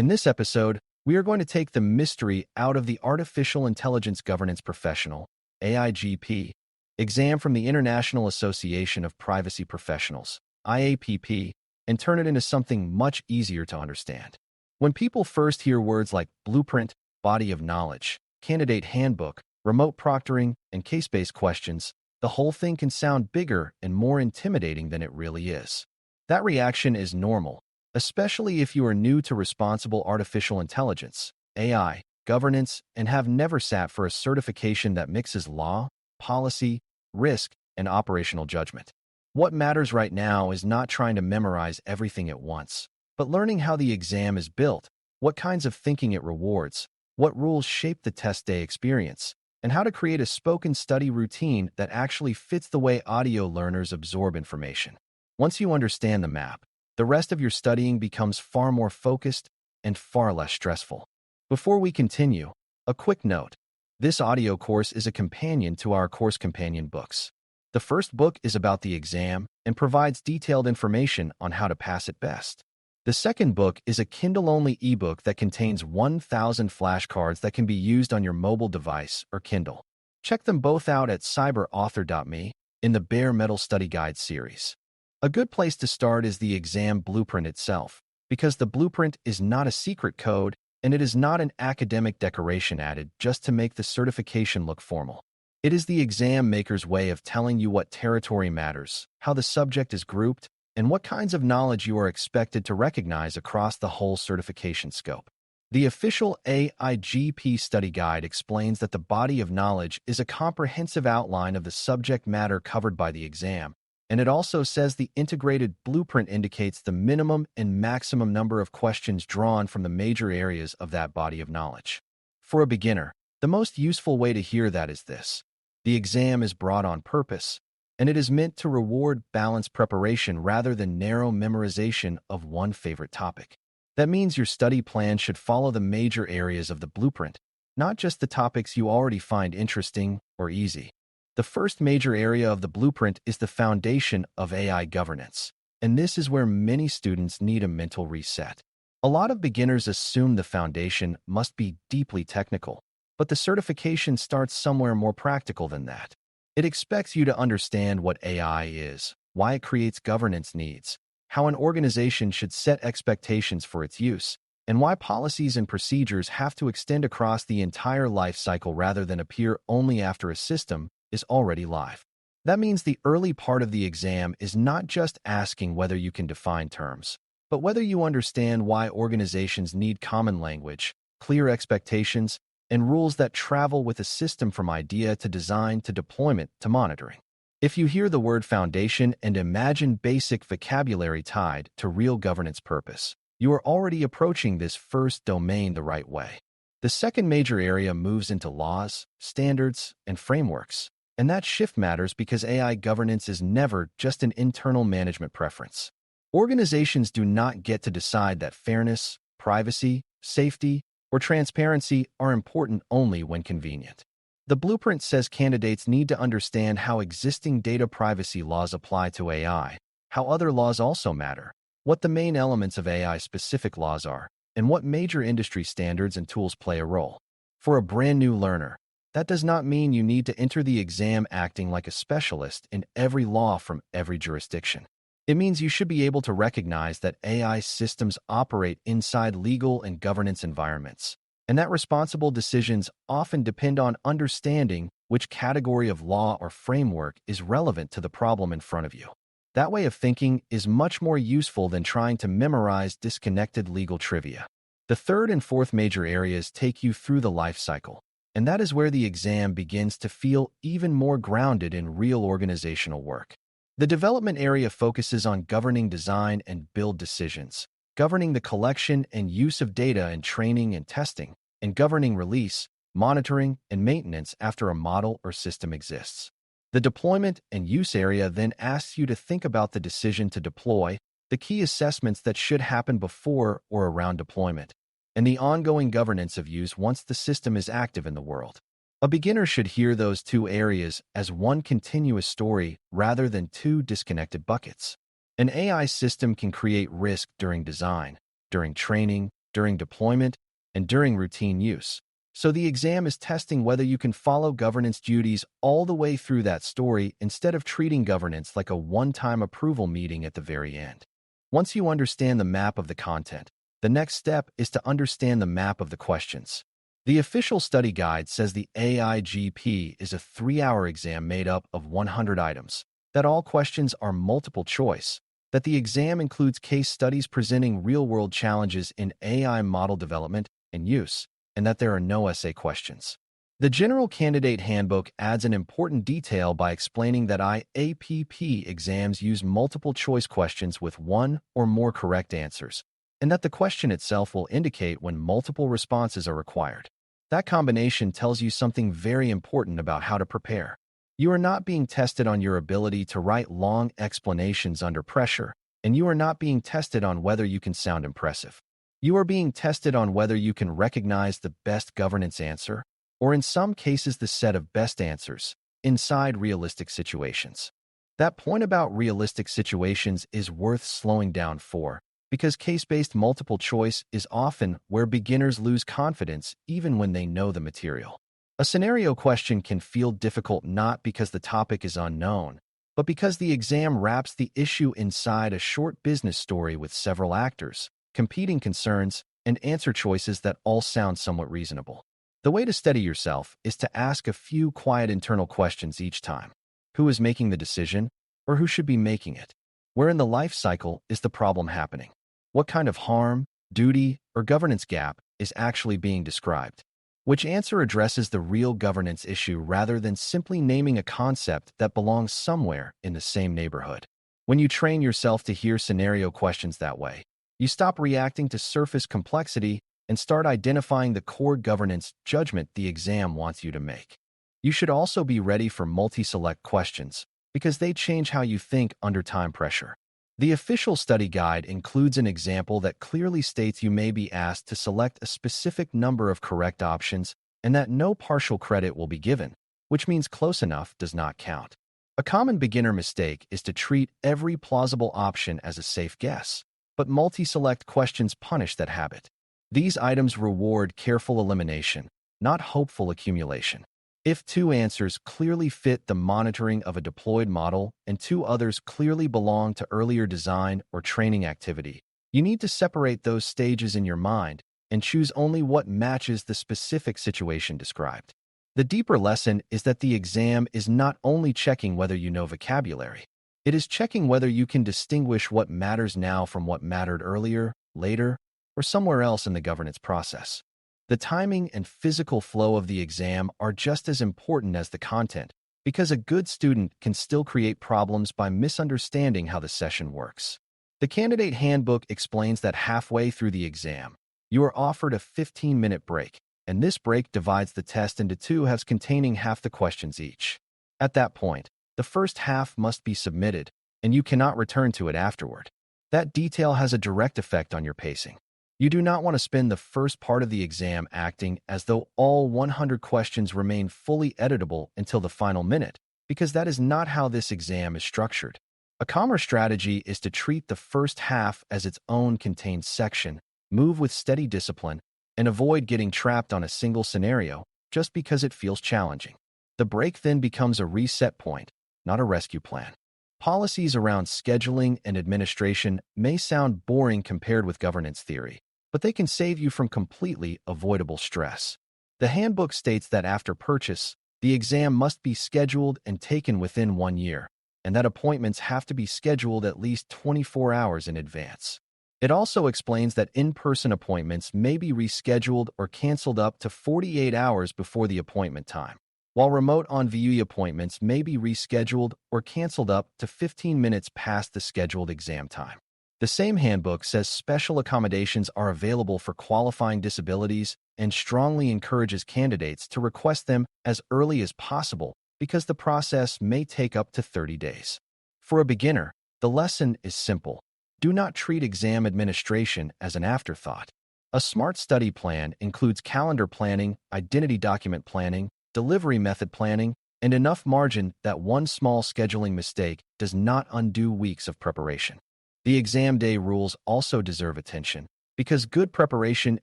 In this episode, we are going to take the mystery out of the Artificial Intelligence Governance Professional, AIGP, exam from the International Association of Privacy Professionals, IAPP, and turn it into something much easier to understand. When people first hear words like blueprint, body of knowledge, candidate handbook, remote proctoring, and case-based questions, the whole thing can sound bigger and more intimidating than it really is. That reaction is normal, especially if you are new to responsible artificial intelligence, AI, governance, and have never sat for a certification that mixes law, policy, risk, and operational judgment. What matters right now is not trying to memorize everything at once, but learning how the exam is built, what kinds of thinking it rewards, what rules shape the test day experience, and how to create a spoken study routine that actually fits the way audio learners absorb information. Once you understand the map, the rest of your studying becomes far more focused and far less stressful. Before we continue, a quick note. This audio course is a companion to our course companion books. The first book is about the exam and provides detailed information on how to pass it best. The second book is a Kindle-only ebook that contains 1,000 flashcards that can be used on your mobile device or Kindle. Check them both out at cyber.author.me in the Bare Metal Study Guide series. A good place to start is the exam blueprint itself, because the blueprint is not a secret code and it is not an academic decoration added just to make the certification look formal. It is the exam maker's way of telling you what territory matters, how the subject is grouped, and what kinds of knowledge you are expected to recognize across the whole certification scope. The official AIGP study guide explains that the body of knowledge is a comprehensive outline of the subject matter covered by the exam, and it also says the integrated blueprint indicates the minimum and maximum number of questions drawn from the major areas of that body of knowledge. For a beginner, the most useful way to hear that is this. The exam is broad on purpose, and it is meant to reward balanced preparation rather than narrow memorization of one favorite topic. That means your study plan should follow the major areas of the blueprint, not just the topics you already find interesting or easy. The first major area of the blueprint is the foundation of AI governance, and this is where many students need a mental reset. A lot of beginners assume the foundation must be deeply technical, but the certification starts somewhere more practical than that. It expects you to understand what AI is, why it creates governance needs, how an organization should set expectations for its use, and why policies and procedures have to extend across the entire life cycle rather than appear only after a system is already live. That means the early part of the exam is not just asking whether you can define terms, but whether you understand why organizations need common language, clear expectations, and rules that travel with a system from idea to design to deployment to monitoring. If you hear the word foundation and imagine basic vocabulary tied to real governance purpose, you are already approaching this first domain the right way. The second major area moves into laws, standards, and frameworks, and that shift matters because AI governance is never just an internal management preference. Organizations do not get to decide that fairness, privacy, safety, or transparency are important only when convenient. The blueprint says candidates need to understand how existing data privacy laws apply to AI, how other laws also matter, what the main elements of AI-specific laws are, and what major industry standards and tools play a role. For a brand new learner, that does not mean you need to enter the exam acting like a specialist in every law from every jurisdiction. It means you should be able to recognize that AI systems operate inside legal and governance environments, and that responsible decisions often depend on understanding which category of law or framework is relevant to the problem in front of you. That way of thinking is much more useful than trying to memorize disconnected legal trivia. The third and fourth major areas take you through the life cycle, and that is where the exam begins to feel even more grounded in real organizational work. The development area focuses on governing design and build decisions, governing the collection and use of data in training and testing, and governing release, monitoring, and maintenance after a model or system exists. The deployment and use area then asks you to think about the decision to deploy, the key assessments that should happen before or around deployment, and the ongoing governance of use once the system is active in the world. A beginner should hear those two areas as one continuous story rather than two disconnected buckets. An AI system can create risk during design, during training, during deployment, and during routine use. So the exam is testing whether you can follow governance duties all the way through that story instead of treating governance like a one-time approval meeting at the very end. Once you understand the map of the content, the next step is to understand the map of the questions. The official study guide says the AIGP is a 3-hour exam made up of 100 items, that all questions are multiple choice, that the exam includes case studies presenting real-world challenges in AI model development and use, and that there are no essay questions. The General Candidate Handbook adds an important detail by explaining that IAPP exams use multiple choice questions with one or more correct answers, and that the question itself will indicate when multiple responses are required. That combination tells you something very important about how to prepare. You are not being tested on your ability to write long explanations under pressure, and you are not being tested on whether you can sound impressive. You are being tested on whether you can recognize the best governance answer, or in some cases the set of best answers, inside realistic situations. That point about realistic situations is worth slowing down for, because case-based multiple choice is often where beginners lose confidence even when they know the material. A scenario question can feel difficult not because the topic is unknown, but because the exam wraps the issue inside a short business story with several actors, competing concerns, and answer choices that all sound somewhat reasonable. The way to steady yourself is to ask a few quiet internal questions each time. Who is making the decision, or who should be making it? Where in the life cycle is the problem happening? What kind of harm, duty, or governance gap is actually being described? Which answer addresses the real governance issue rather than simply naming a concept that belongs somewhere in the same neighborhood? When you train yourself to hear scenario questions that way, you stop reacting to surface complexity and start identifying the core governance judgment the exam wants you to make. You should also be ready for multi-select questions, because they change how you think under time pressure. The official study guide includes an example that clearly states you may be asked to select a specific number of correct options and that no partial credit will be given, which means close enough does not count. A common beginner mistake is to treat every plausible option as a safe guess, but multi-select questions punish that habit. These items reward careful elimination, not hopeful accumulation. If 2 answers clearly fit the monitoring of a deployed model and 2 others clearly belong to earlier design or training activity, you need to separate those stages in your mind and choose only what matches the specific situation described. The deeper lesson is that the exam is not only checking whether you know vocabulary, it is checking whether you can distinguish what matters now from what mattered earlier, later, or somewhere else in the governance process. The timing and physical flow of the exam are just as important as the content, because a good student can still create problems by misunderstanding how the session works. The Candidate Handbook explains that halfway through the exam, you are offered a 15-minute break, and this break divides the test into 2 halves containing half the questions each. At that point, the first half must be submitted, and you cannot return to it afterward. That detail has a direct effect on your pacing. You do not want to spend the first part of the exam acting as though all 100 questions remain fully editable until the final minute, because that is not how this exam is structured. A calmer strategy is to treat the first half as its own contained section, move with steady discipline, and avoid getting trapped on a single scenario just because it feels challenging. The break then becomes a reset point, not a rescue plan. Policies around scheduling and administration may sound boring compared with governance theory, but they can save you from completely avoidable stress. The handbook states that after purchase, the exam must be scheduled and taken within 1 year, and that appointments have to be scheduled at least 24 hours in advance. It also explains that in-person appointments may be rescheduled or canceled up to 48 hours before the appointment time, while remote on-view appointments may be rescheduled or canceled up to 15 minutes past the scheduled exam time. The same handbook says special accommodations are available for qualifying disabilities and strongly encourages candidates to request them as early as possible because the process may take up to 30 days. For a beginner, the lesson is simple. Do not treat exam administration as an afterthought. A smart study plan includes calendar planning, identity document planning, delivery method planning, and enough margin that one small scheduling mistake does not undo weeks of preparation. The exam day rules also deserve attention, because good preparation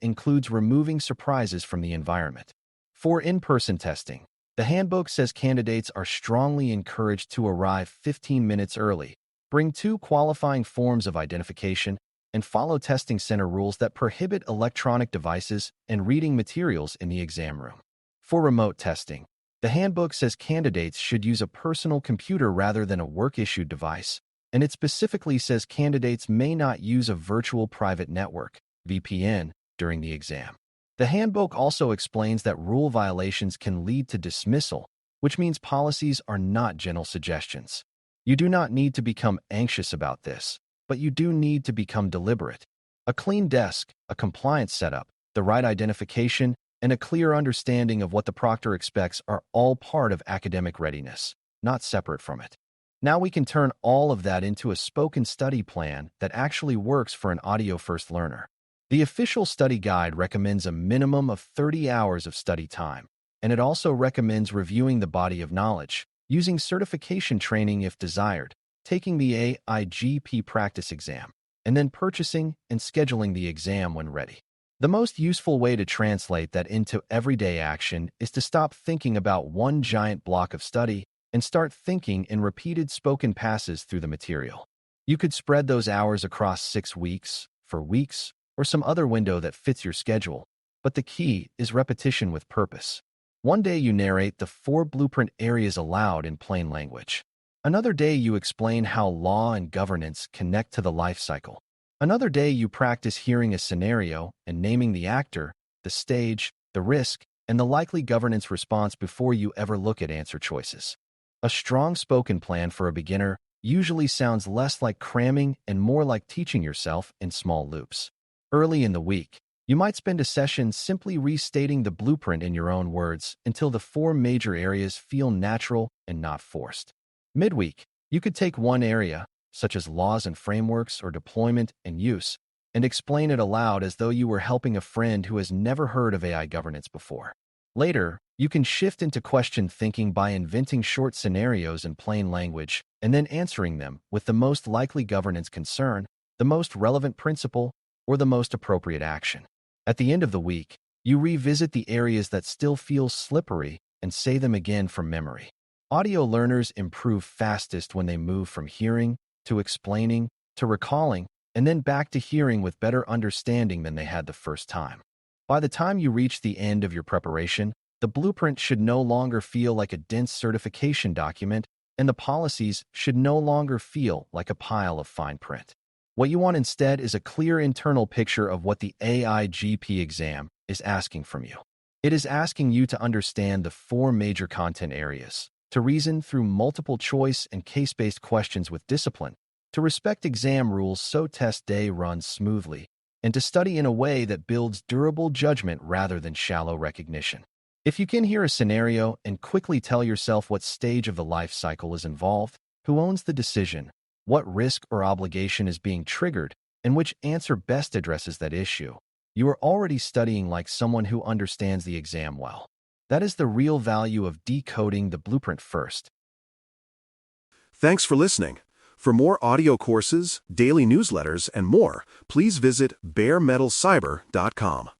includes removing surprises from the environment. For in-person testing, the handbook says candidates are strongly encouraged to arrive 15 minutes early, bring 2 qualifying forms of identification, and follow testing center rules that prohibit electronic devices and reading materials in the exam room. For remote testing, the handbook says candidates should use a personal computer rather than a work-issued device, and it specifically says candidates may not use a virtual private network, VPN, during the exam. The handbook also explains that rule violations can lead to dismissal, which means policies are not gentle suggestions. You do not need to become anxious about this, but you do need to become deliberate. A clean desk, a compliance setup, the right identification, and a clear understanding of what the proctor expects are all part of academic readiness, not separate from it. Now we can turn all of that into a spoken study plan that actually works for an audio-first learner. The official study guide recommends a minimum of 30 hours of study time, and it also recommends reviewing the body of knowledge, using certification training if desired, taking the AIGP practice exam, and then purchasing and scheduling the exam when ready. The most useful way to translate that into everyday action is to stop thinking about one giant block of study and start thinking in repeated spoken passes through the material. You could spread those hours across 6 weeks, 4 weeks, or some other window that fits your schedule, but the key is repetition with purpose. One day you narrate the 4 blueprint areas aloud in plain language. Another day you explain how law and governance connect to the life cycle. Another day you practice hearing a scenario and naming the actor, the stage, the risk, and the likely governance response before you ever look at answer choices. A strong spoken plan for a beginner usually sounds less like cramming and more like teaching yourself in small loops. Early in the week, you might spend a session simply restating the blueprint in your own words until the 4 major areas feel natural and not forced. Midweek, you could take one area, such as laws and frameworks or deployment and use, and explain it aloud as though you were helping a friend who has never heard of AI governance before. Later, you can shift into question thinking by inventing short scenarios in plain language and then answering them with the most likely governance concern, the most relevant principle, or the most appropriate action. At the end of the week, you revisit the areas that still feel slippery and say them again from memory. Audio learners improve fastest when they move from hearing to explaining to recalling and then back to hearing with better understanding than they had the first time. By the time you reach the end of your preparation, the blueprint should no longer feel like a dense certification document, and the policies should no longer feel like a pile of fine print. What you want instead is a clear internal picture of what the AIGP exam is asking from you. It is asking you to understand the 4 major content areas, to reason through multiple choice and case-based questions with discipline, to respect exam rules so test day runs smoothly, and to study in a way that builds durable judgment rather than shallow recognition. If you can hear a scenario and quickly tell yourself what stage of the life cycle is involved, who owns the decision, what risk or obligation is being triggered, and which answer best addresses that issue, you are already studying like someone who understands the exam well. That is the real value of decoding the blueprint first. Thanks for listening. For more audio courses, daily newsletters, and more, please visit DailyCyber.News.